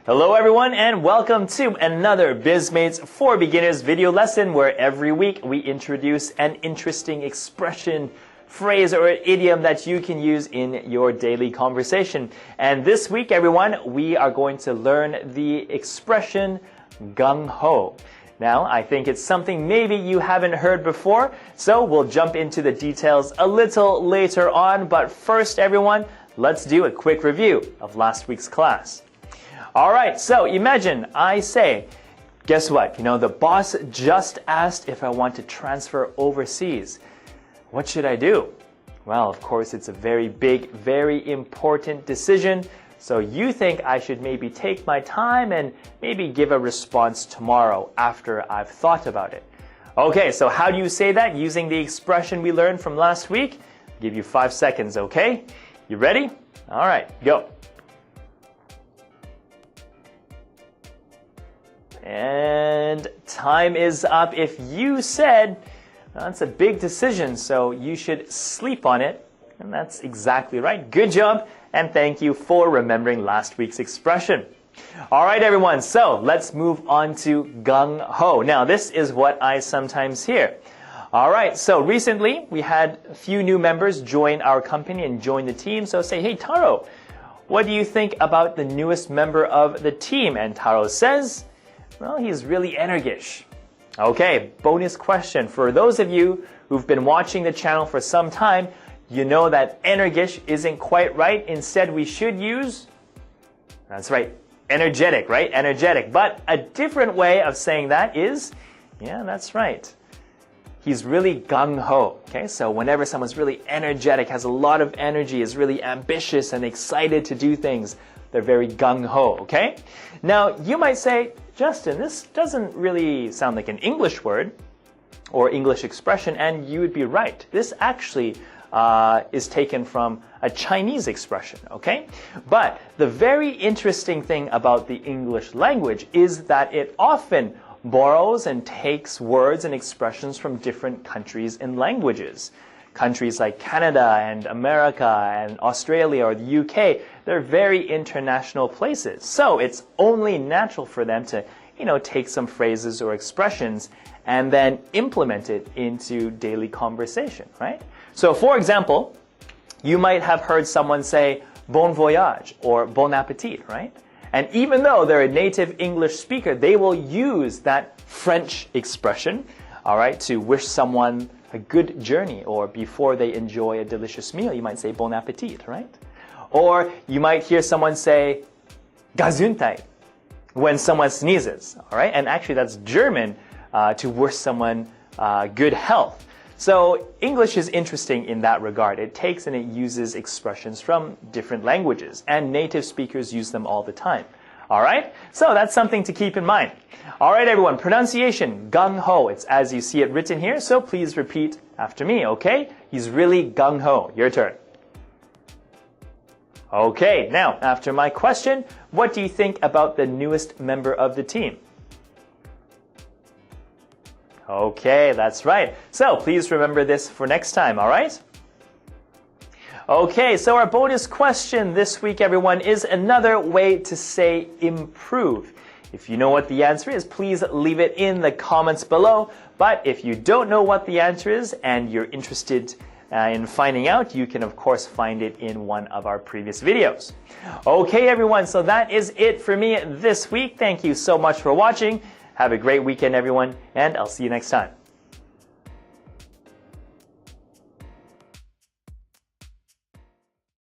Hello everyone and welcome to another Bizmates for Beginners video lesson where every week we introduce an interesting expression, phrase or idiom that you can use in your daily conversation. And this week everyone, we are going to learn the expression Gung-ho. Now, I think it's something maybe you haven't heard before, so we'll jump into the details a little later on. But first everyone, let's do a quick review of last week's class. Alright, so imagine I say, guess what? The boss just asked if I want to transfer overseas. What should I do? Well, of course, it's a very big, very important decision. So you think I should maybe take my time and maybe give a response tomorrow after I've thought about it. Okay, so how do you say that using the expression we learned from last week? I'll give you 5 seconds, okay? You ready? Alright, go. And time is up. If you said, that's a big decision, so you should sleep on it. And that's exactly right. Good job. And thank you for remembering last week's expression. All right, everyone. So let's move on to gung-ho. Now, this is what I sometimes hear. All right. So recently, we had a few new members join our company and join the team. So say, hey, Taro, what do you think about the newest member of the team? And Taro says, well, he's really energish. Okay, bonus question. For those of you who've been watching the channel for some time, you know that energish isn't quite right. Instead, we should use, that's right, energetic, right? Energetic. But a different way of saying that is, yeah, that's right. He's really gung-ho. Okay, so whenever someone's really energetic, has a lot of energy, is really ambitious and excited to do things, they're very gung-ho, okay? Now, you might say, Justin, this doesn't really sound like an English word or English expression, and you would be right. This actually is taken from a Chinese expression, okay? But the very interesting thing about the English language is that it often borrows and takes words and expressions from different countries and languages. Countries like Canada and America and Australia or the UK, they're very international places. So it's only natural for them to, take some phrases or expressions and then implement it into daily conversation, right? So for example, you might have heard someone say bon voyage or bon appetit, right? And even though they're a native English speaker, they will use that French expression, all right, to wish someone a good journey, or before they enjoy a delicious meal, you might say bon appetit, right? Or you might hear someone say Gesundheit when someone sneezes, all right? And actually that's German to wish someone good health. So English is interesting in that regard. It takes and it uses expressions from different languages, and native speakers use them all the time. All right? So that's something to keep in mind. All right, everyone. Pronunciation, gung-ho. It's as you see it written here, so please repeat after me, okay? He's really gung-ho. Your turn. Okay, now, after my question, what do you think about the newest member of the team? Okay, that's right. So please remember this for next time, all right? Okay, so our bonus question this week, everyone, is another way to say improve. If you know what the answer is, please leave it in the comments below. But if you don't know what the answer is and you're interested in finding out, you can, of course, find it in one of our previous videos. Okay, everyone, so that is it for me this week. Thank you so much for watching. Have a great weekend, everyone, and I'll see you next time.